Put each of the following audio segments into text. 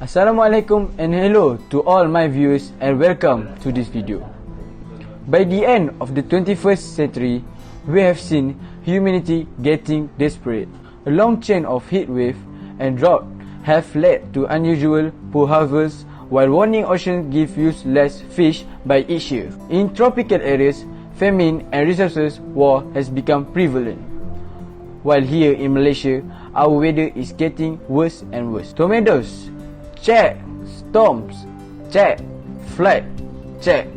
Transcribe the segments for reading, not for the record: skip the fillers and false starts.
Assalamualaikum and hello to all my viewers and welcome to this video. By the end of the 21st century, we have seen humanity getting desperate. A long chain of heat wave and drought have led to unusual poor harvests, while warming oceans give use less fish by each year. In tropical areas, famine and resources war has become prevalent. While here in Malaysia, our weather is getting worse and worse. Tornadoes, check. Storms, check. Flood, check.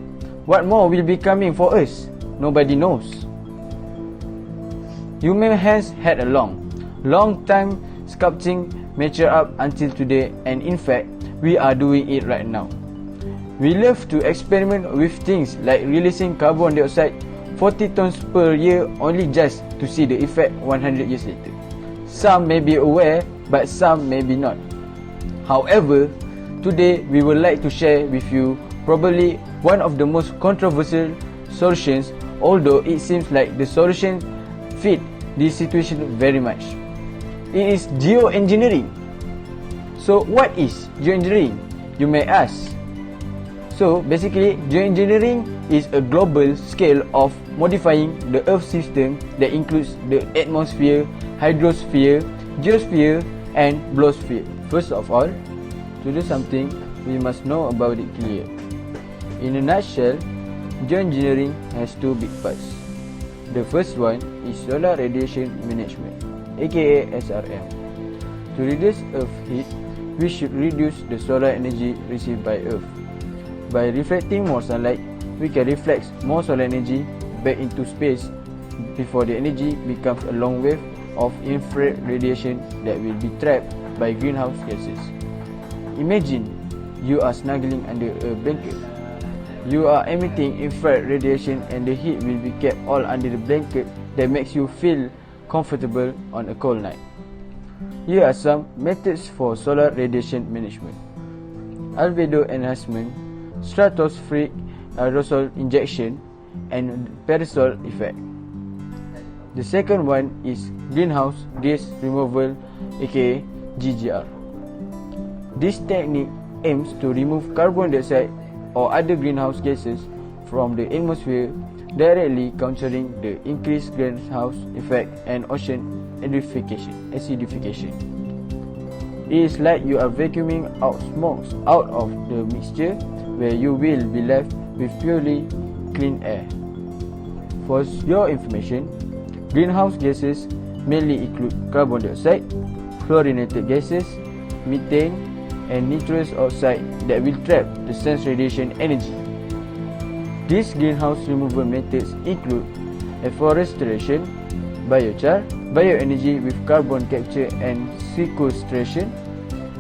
What more will be coming for us? Nobody knows. Human hands had a long time sculpting mature up until today, and in fact, we are doing it right now. We love to experiment with things like releasing carbon dioxide 40 tons per year only just to see the effect 100 years later. Some may be aware, but some may be not. However, today we would like to share with you probably one of the most controversial solutions, although it seems like the solution fit this situation very much. It is geoengineering. So what is geoengineering, you may ask? So basically, geoengineering is a global scale of modifying the Earth system that includes the atmosphere, hydrosphere, geosphere and blogosphere. First of all, to do something, we must know about it clear. In a nutshell, geoengineering has two big parts. The first one is solar radiation management, aka SRM. To reduce Earth heat, we should reduce the solar energy received by Earth. By reflecting more sunlight, we can reflect more solar energy back into space before the energy becomes a long wave of infrared radiation that will be trapped by greenhouse gases. Imagine you are snuggling under a blanket. You are emitting infrared radiation and the heat will be kept all under the blanket that makes you feel comfortable on a cold night. Here are some methods for solar radiation management: albedo enhancement, stratospheric aerosol injection, and parasol effect. The second one is greenhouse gas removal, aka GGR. This technique aims to remove carbon dioxide or other greenhouse gases from the atmosphere, directly countering the increased greenhouse effect and ocean acidification. It is like you are vacuuming out smokes out of the mixture, where you will be left with purely clean air. For your information, greenhouse gases mainly include carbon dioxide, fluorinated gases, methane, and nitrous oxide that will trap the sun's radiation energy. These greenhouse removal methods include afforestation, biochar, bioenergy with carbon capture and sequestration,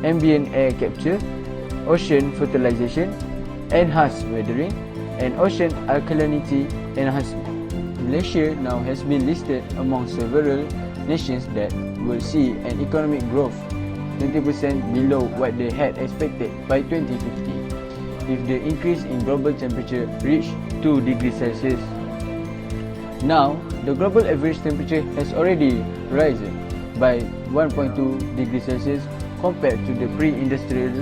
ambient air capture, ocean fertilization, enhanced weathering, and ocean alkalinity enhancement. Malaysia now has been listed among several nations that will see an economic growth 20% below what they had expected by 2050 if the increase in global temperature reached 2 degrees Celsius. Now, the global average temperature has already risen by 1.2 degrees Celsius compared to the pre-industrial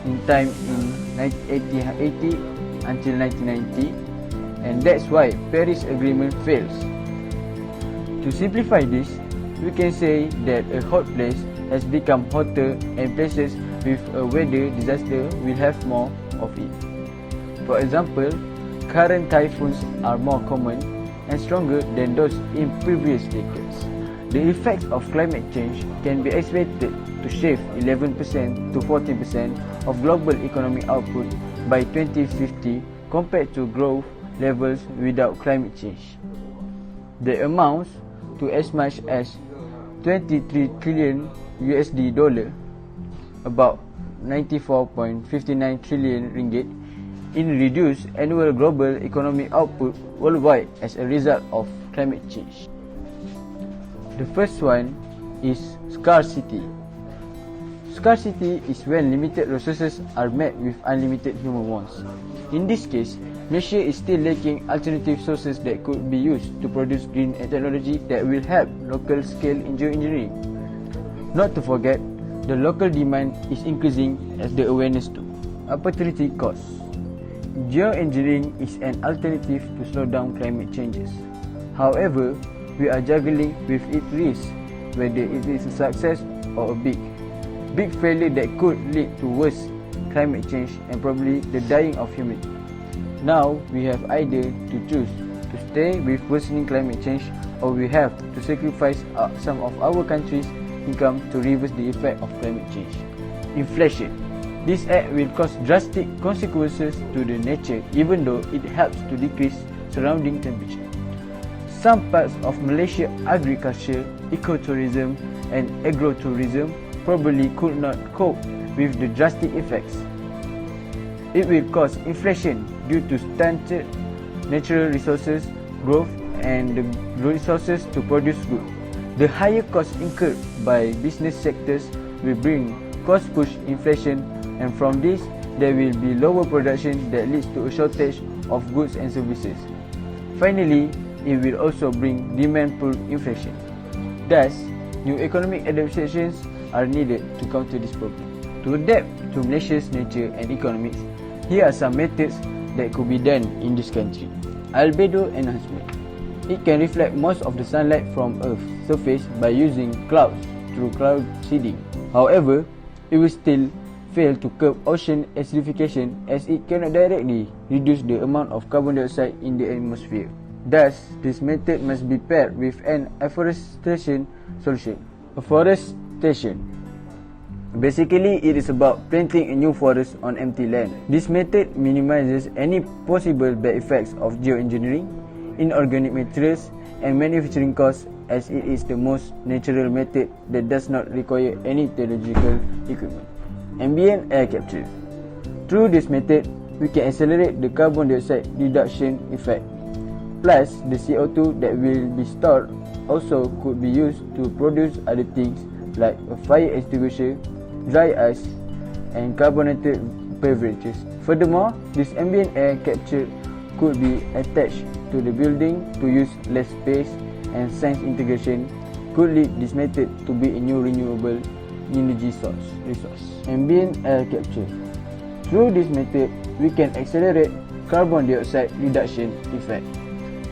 in time in 1980 until 1990, and that's why Paris Agreement fails. To simplify this, we can say that a hot place has become hotter and places with a weather disaster will have more of it. For example, current typhoons are more common and stronger than those in previous decades. The effects of climate change can be expected to shave 11% to 14% of global economic output by 2050 compared to growth levels without climate change. They amount to as much as 23 trillion USD dollar, about 94.59 trillion ringgit, in reduced annual global economic output worldwide as a result of climate change. The first one is scarcity. Scarcity is when limited resources are met with unlimited human wants. In this case, Malaysia is still lacking alternative sources that could be used to produce green technology that will help local scale in geoengineering. Not to forget, the local demand is increasing as the awareness too. Opportunity cost. Geoengineering is an alternative to slow down climate changes. However, we are juggling with its risks, whether it is a success or a big failure that could lead to worse climate change and probably the dying of humanity. Now we have either to choose to stay with worsening climate change, or we have to sacrifice some of our country's income to reverse the effect of climate change. Inflation. This act will cause drastic consequences to the nature, even though it helps to decrease surrounding temperature. Some parts of Malaysia agriculture, ecotourism and agrotourism probably could not cope with the drastic effects. It will cause inflation due to stunted natural resources growth and the resources to produce goods. The higher costs incurred by business sectors will bring cost-push inflation, and from this, there will be lower production that leads to a shortage of goods and services. Finally, it will also bring demand-pull inflation. Thus, new economic adaptations are needed to counter this problem. To adapt to Malaysia's nature and economics, here are some methods that could be done in this country. Albedo enhancement. It can reflect most of the sunlight from Earth's surface by using clouds through cloud seeding. However, it will still fail to curb ocean acidification as it cannot directly reduce the amount of carbon dioxide in the atmosphere. Thus, this method must be paired with an afforestation solution. Afforestation. Basically, it is about planting a new forest on empty land. This method minimizes any possible bad effects of geoengineering, inorganic materials and manufacturing costs, as it is the most natural method that does not require any technological equipment. Ambient air capture. Through this method, we can accelerate the carbon dioxide reduction effect. Plus, the CO2 that will be stored also could be used to produce other things like a fire extinguisher, dry ice and carbonated beverages. Furthermore, this ambient air capture could be attached to the building to use less space, and science integration could lead this method to be a new renewable energy resource. Ambient air capture. Through this method, we can accelerate carbon dioxide reduction effect.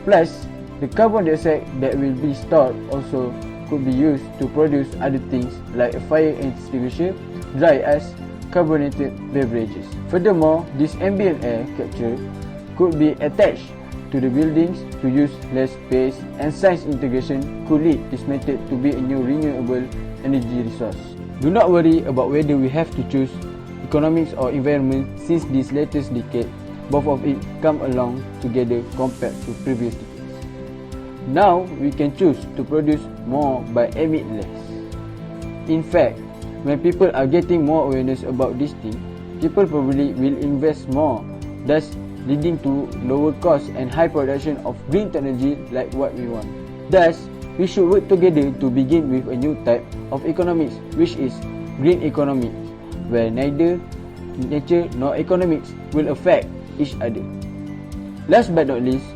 Plus, the carbon dioxide that will be stored also could be used to produce other things like a fire extinguisher, dry ice, carbonated beverages. Furthermore, this ambient air capture could be attached to the buildings to use less space, and science integration could lead this method to be a new renewable energy resource. Do not worry about whether we have to choose economics or environment, since this latest decade, both of it come along together compared to previous decades. Now, we can choose to produce more by emit less. In fact, when people are getting more awareness about this thing, people probably will invest more, thus leading to lower costs and high production of green technology like what we want. Thus, we should work together to begin with a new type of economics, which is green economics, where neither nature nor economics will affect each other. Last but not least,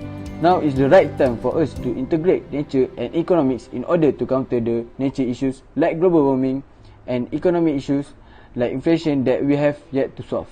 now is the right time for us to integrate nature and economics in order to counter the nature issues like global warming and economic issues like inflation that we have yet to solve.